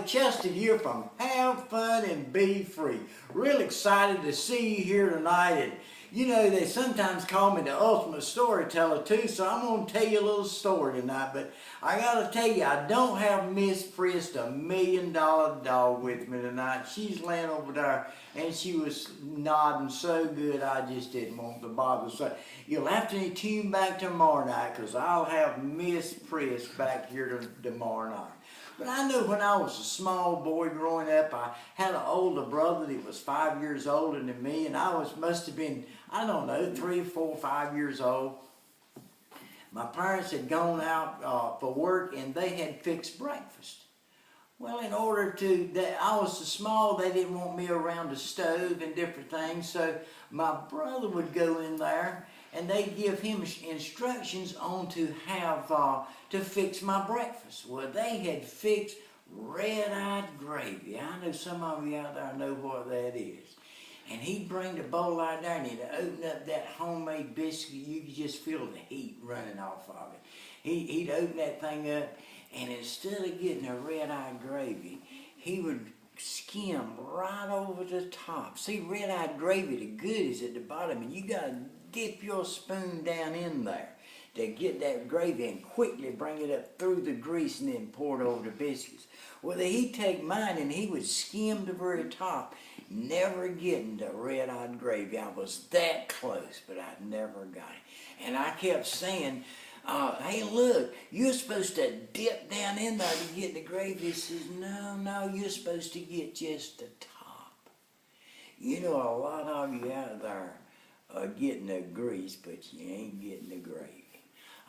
Chester here from Have Fun and Be Free. Real excited to see you here tonight. And you know, they sometimes call me the ultimate storyteller too, so I'm going to tell you a little story tonight. But I got to tell you, I don't have Miss Priss, the $1 million dog, with me tonight. She's laying over there, and she was nodding so good I just didn't want to bother. So you'll have to tune back tomorrow night, because I'll have Miss Priss back here tomorrow night. But I know when I was a small boy growing up, I had an older brother that was 5 years older than me, and I must have been, I don't know, 3, 4, 5 years old. My parents had gone out for work, and they had fixed breakfast. Well, in order to, I was so small, they didn't want me around the stove and different things, so my brother would go in there, and they'd give him instructions on to have, to fix my breakfast. Well, they had fixed red-eyed gravy. I know some of you out there know what that is. And he'd bring the bowl out there, and he'd open up that homemade biscuit. You could just feel the heat running off of it. He'd open that thing up, and instead of getting a red-eyed gravy, he would skim right over the top. See, red-eyed gravy, the good is at the bottom, and you got to dip your spoon down in there to get that gravy and quickly bring it up through the grease and then pour it over the biscuits. Well, he'd take mine and he would skim the very top, never getting the red-eyed gravy. I was that close, but I never got it. And I kept saying, hey, look, you're supposed to dip down in there to get the gravy. He says, no, you're supposed to get just the top. You know, a lot of you out there are getting the grease, but you ain't getting the gravy.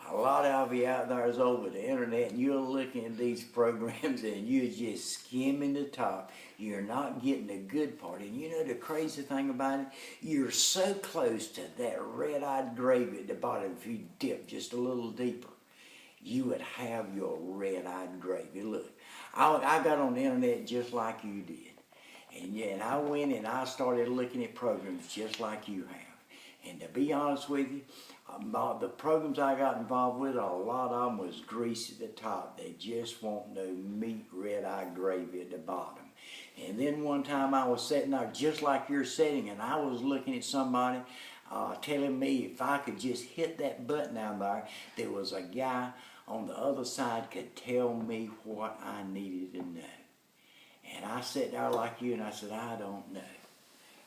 A lot of you out there is over the internet, and you're looking at these programs and you're just skimming the top. You're not getting the good part. And you know the crazy thing about it? You're so close to that red-eyed gravy at the bottom. If you dip just a little deeper, you would have your red-eyed gravy. Look, I got on the internet just like you did. And I went and I started looking at programs just like you have. And to be honest with you, the programs I got involved with, a lot of them was grease at the top. They just want no meat, red-eye gravy at the bottom. And then one time I was sitting there just like you're sitting, and I was looking at somebody telling me if I could just hit that button down there was a guy on the other side could tell me what I needed to know. And I sat there like you, and I said, I don't know.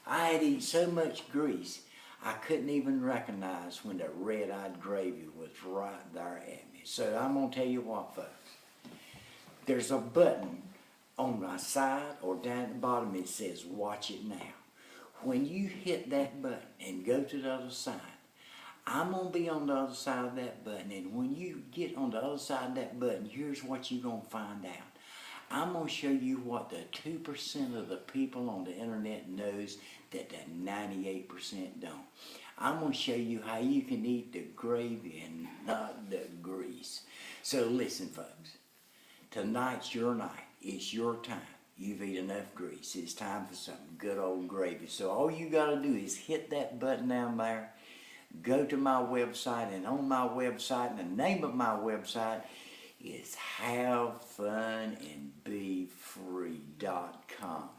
I had eaten so much grease, I couldn't even recognize when the red-eyed gravy was right there at me. So I'm going to tell you what, folks. There's a button on my side or down at the bottom that says, watch it now. When you hit that button and go to the other side, I'm going to be on the other side of that button. And when you get on the other side of that button, here's what you're going to find out. I'm going to show you what the 2% of the people on the internet knows that the 98% don't. I'm going to show you how you can eat the gravy and not the grease. So listen, folks. Tonight's your night. It's your time. You've eaten enough grease. It's time for some good old gravy. So all you got to do is hit that button down there. Go to my website, and on my website, and the name of my website is havefunandbefree.com.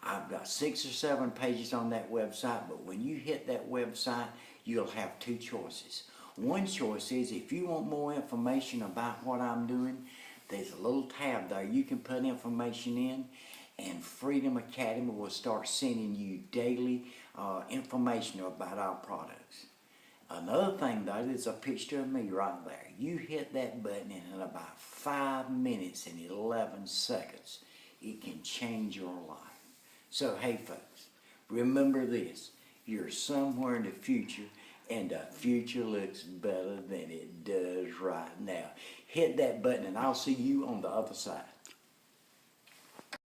I've got 6 or 7 pages on that website, but when you hit that website, you'll have 2 choices. One choice is if you want more information about what I'm doing, there's a little tab there you can put information in, and Freedom Academy will start sending you daily information about our products. Another thing though, there's a picture of me right there. You hit that button, and in about 5 minutes and 11 seconds, it can change your life. So hey folks, remember this, you're somewhere in the future, and the future looks better than it does right now. Hit that button, and I'll see you on the other side.